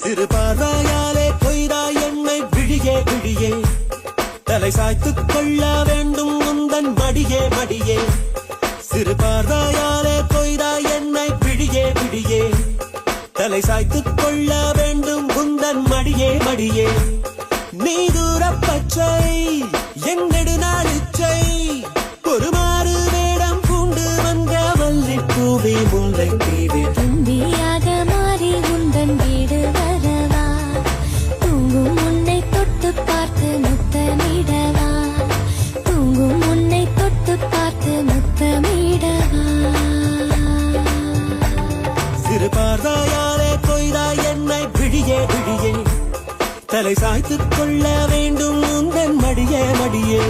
சிறு பார்வையாலே கொய்தாய் என்னை விழியே விழியே தலை சாய்த்துக் கொள்ள வேண்டும் உந்தன் மடியே மடியே சிறு பார்வையாலே கொய்தாய் என்னை விழியே விழியே தலை சாய்த்துக் கொள்ள வேண்டும் உந்தன் மடியே மடியே நீ தூர பச்சை என் நெடுநாளிச்சை ஒரு மாறு வேடம் பூண்டு வந்த மல்லிப்பூவே முல்லை தீவே தும்பியாக மாறி உந்தன் வீடு வரவா தூங்கும் உன்னை தொட்டு பார்த்து முத்தமிடவா தூங்கும் உன்னை தொட்டு பார்த்து முத்தமிடவா சிறு பார்வையாலே கொய்தாய் என்னை விழியே விழியே தலை சாய்த்துக் கொள்ள வேண்டும் உந்தன் மடியே மடியே